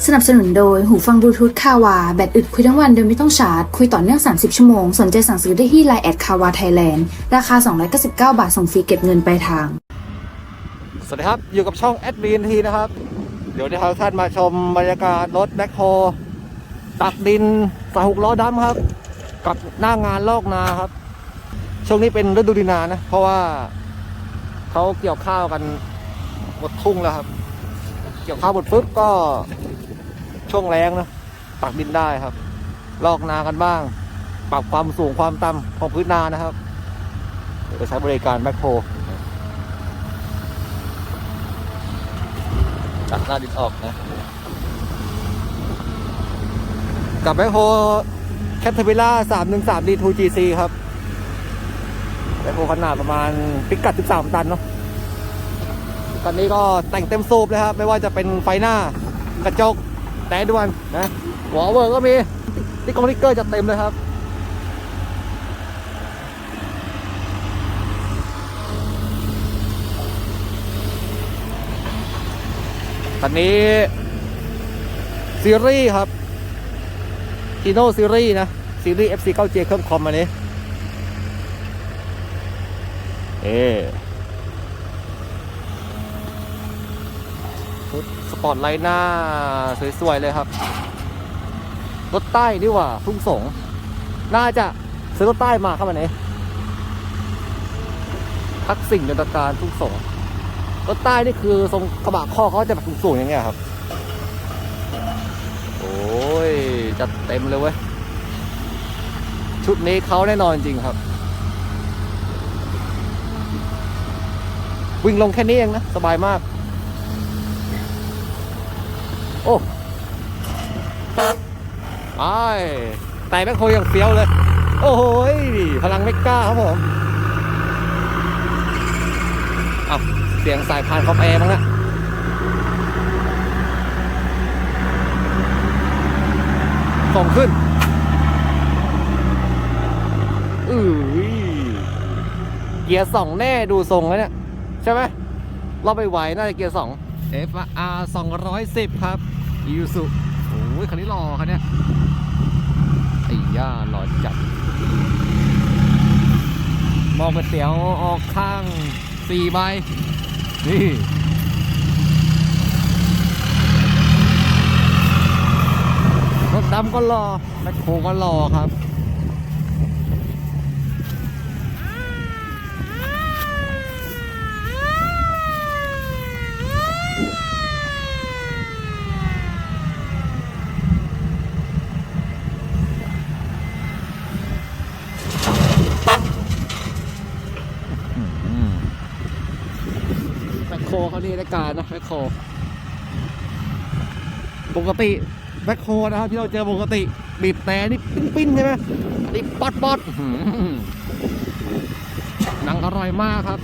สนับสนุนโดยหูฟังบลูทูธคาวาแบตอึดคุยทั้งวันโดยไม่ต้องชาร์จคุยต่อเนื่อง30ชั่วโมงสนใจสั่งซื้อได้ที่ LINE แอดคาวาไทยแลนด์ราคา299 บาทส่งฟรีเก็บเงินปลายทางสวัสดีครับอยู่กับช่องแอดบีนทีนะครับเดี๋ยวจะพาท่านมาชมบรรยากาศรถแบ็คโฮตักดินใส่6 ล้อดำครับกับหน้างานลอกนาครับช่วงนี้เป็นฤดูดินนานะเพราะว่าเขาเกี่ยวข้าวกันหมดทุ่งแล้วครับเกี่ยวข้าวหมดปุ๊บก็ช่วงแล้งนะตักดินได้ครับลอกนากันบ้างปรับความสูงความต่ำของพื้นนานะครับเดี๋ยวไปใช้บริการแบ็คโฮตักหน้าดินออกนะกับแบ็คโฮแคทเทอร์พิลล่า 313 D2GC ครับแบ็คโฮขนาดประมาณพิกัด13 ตันเนาะตอนนี้ก็แต่งเต็มสูบเลยครับไม่ว่าจะเป็นไฟหน้ากระจกแต่ด่วนนะหัวเวอร์ก็มีติ๊กเกอร์จะเต็มเลยครับตอนนี้ซีรีส์ครับคีโน่ซีรีส์นะซีรีส์ FC9J เครื่องคอมอันนี้สปอร์ตไลท์หน้าสวยๆเลยครับรถใต้ดีกว่าทุ่งสงน่าจะซื้อรถใต้มาครับอันนี้ทักสิ่งยนตการทุ่งสงรถใต้นี่คือทรงกระบะข้อเขาจะแบบสูงๆอย่างเงี้ยครับโอ้ยจัดเต็มเลยเว้ยชุดนี้เขาแน่นอนจริงครับวิ่งลงแค่นี้เองนะสบายมากโอ้ไอ้แต่แม่โคยังเฟี้ยวเลยโอ้โหพลังเมก้าครับผมเสียงสายพานคอมแอร์มั้งนะส่งขึ้นเกียร์2แน่ดูทรงแล้วเนี่ยใช่ไหมเราไปไหวน่าจะเกียร์2 FR 210ครับอีซูซุโอ้ยคันนี้หล่อคันเนี้ยไอ้ย่าหล่อจัดมองเป็นเตี๋ยวออกข้าง4 ใบนี่รถดำก็หล่อแมคโครก็หล่อครับแมคโครเขานี่รายการนะแมคโครปกติแมคโครนะครับที่เราเจอปกติบีบแต่นี่ปิ้นใช่ไหมนี่ป๊อดหนังอร่อยมากครับ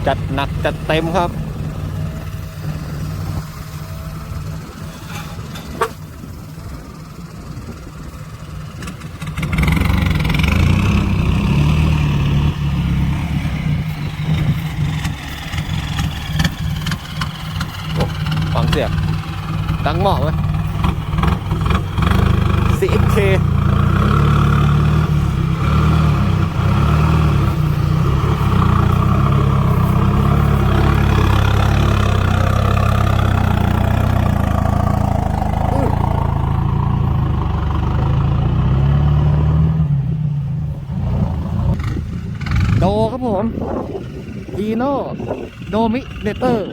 จัดหนักจัดเต็มครับฟังเสียงดังเหมาะเว้ย CXKโดครับผมฮีโน่โดมิเนเตอร์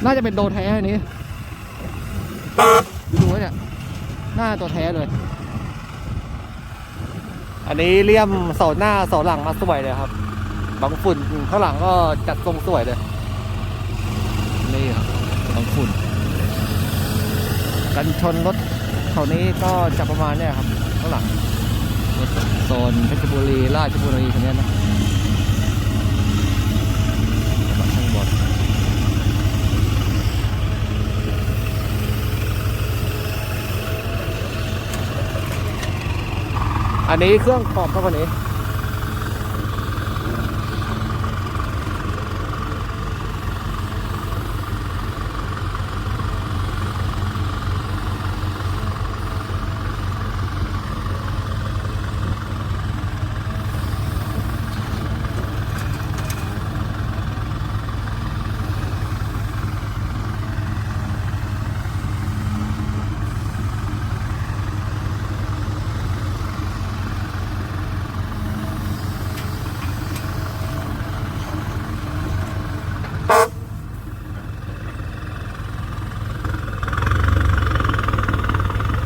น่าจะเป็นโดแท้อันนี้ดูไว้เนี่ยหน้าตัวแท้เลยอันนี้เลี่ยมเสาหน้าเสาหลังมาสวยเลยครับบางฝุ่นข้างหลังก็จัดทรงสวยเลยนี่ครับบางฝุ่นกันชนรถแถวนี้ก็จะประมาณเนี้ยครับข้างหลังโซนเพชรบุรีราชบุรีตรงนี้นะ อันนี้เครื่องขอบครับวันนี้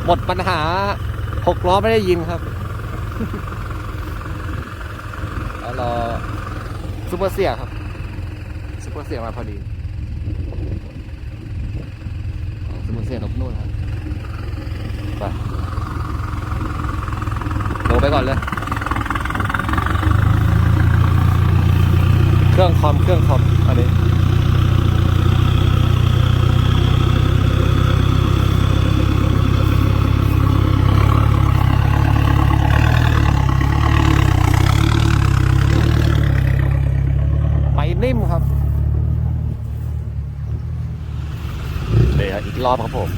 หมดปัญหา6 ล้อไม่ได้ยินครับ แล้วรอซูเปอร์เสียครับซูเปอร์เสียมาพอดีซูเปอร์เสียลบนู่นครับไปลงไปก่อนเลยเครื่องคอมอันนี้นิ่มครับเดี๋ยวอีกรอบครับผม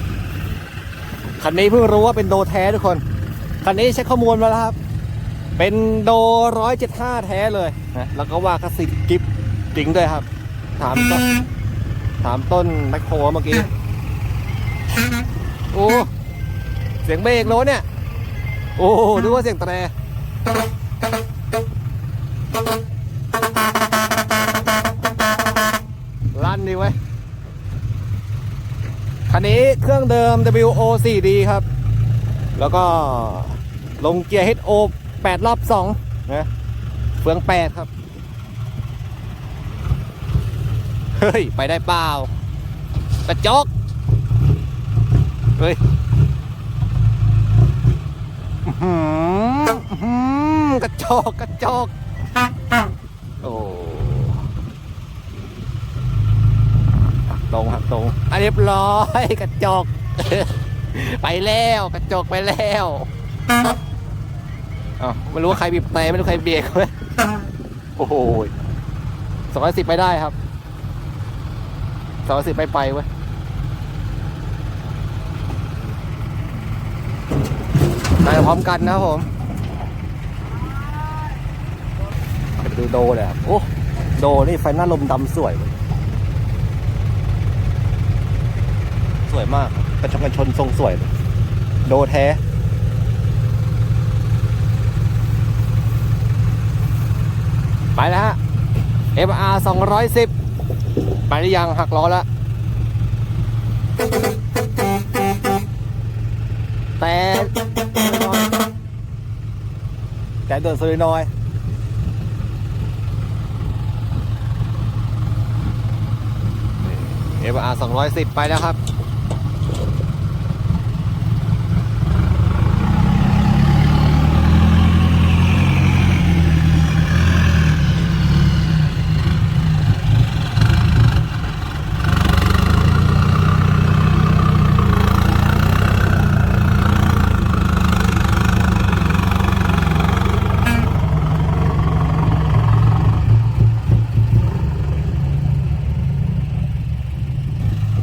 คันนี้เพิ่งรู้ว่าเป็นโดแท้ทุกคนคันนี้เช็คข้อมูลมาแล้วครับเป็นโด175แท้เลยนะแล้วก็ว่าคลาสสิกกิฟจริงด้วยครับถามต้นแมคโครเมื่อกี้โอ้เสียงเบรกโน้นเนี่ยโอ้ดูว่าเสียงแตรลั่นดีไว้คันนี้เครื่องเดิม WO4D ครับแล้วก็ลงเกียร์ HO 8 รอบ 2นะเฟือง 8 ครับเฮ้ยไปได้เปล่ากระจกเฮ้ยกระจกโอ้ตรงครับตรงเรียบร้อยกระจก ไปแล้วกระจกไปแล้วไม่รู้ว่าใครบีบแต่ไม่รู้ใครเบรกเว้ยโอ้โห210ไปได้ครับ210ไปเว้ยไปพร้อมกันนะครับผมไปดูโดเลยครับโอ้โดนี่ไฟหน้าลมดำสวยสวยมากกระชนทรงสวยโดแท้ไปแล้วฮะ FR 210ไปหรือยังหักล้อแล้วแต่เดินสวยน้อยFR 210ไปแล้วครับ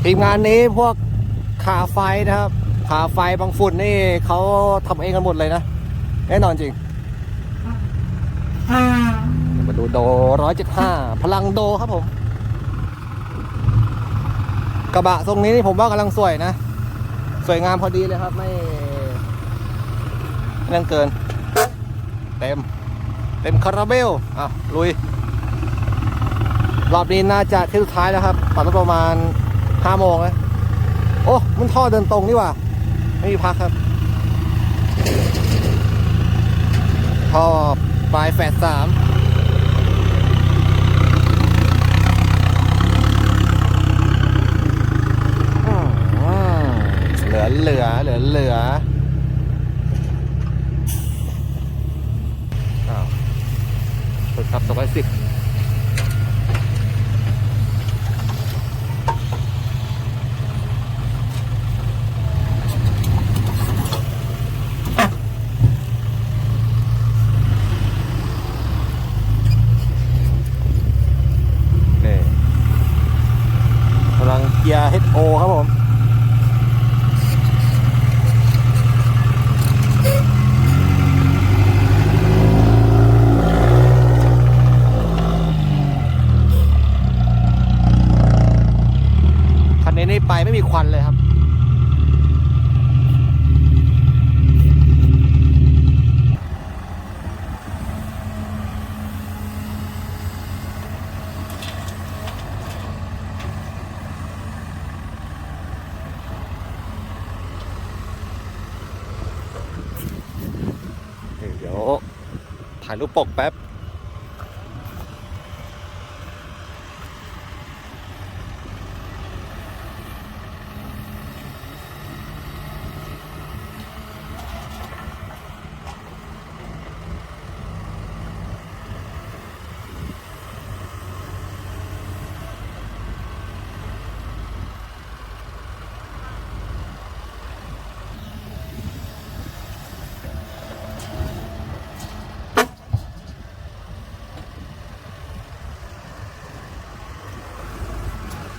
ทีมงานนี้พวกขาไฟนะครับขาไฟบางฝุ่นนี่เขาทำเองกันหมดเลยนะแน่นอนจริงมาดูโด175พลังโดครับผมกระบะทรงนี้นี่ผมว่ากำลังสวยนะสวยงามพอดีเลยครับไม่นั่นเกินเต็มคาราเบลลุยรอบนี้น่าจะที่สุดท้ายแล้วครับปัดประมาณ5 โมงเลยโอ้มันท่อเดินตรงนี่ว่ะไม่มีพักครับท่อปลายแฟด3เหลือฝึกขับ210 ควันเลยครับเดี๋ยวถ่ายรูปปกแป๊บ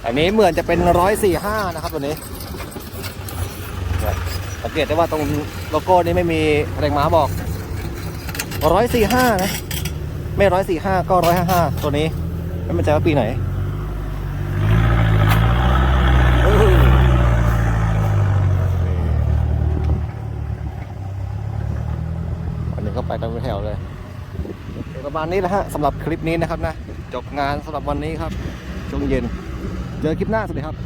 อันนี้เหมือนจะเป็น145นะครับตัวนี้สังเกตได้ว่าตรงโลโก้นี้ไม่มีแรงม้าบอก145นะไม่145ก็155ตัวนี้ไม่มั่นใจว่าปีไหนอันนี้ก็ไปกันเป็นแถวเลยประมาณนี้แหละฮะสำหรับคลิปนี้นะครับนะจบงานสำหรับวันนี้ครับช่วงเย็นเจอคลิปหน้าสวัสดีครับ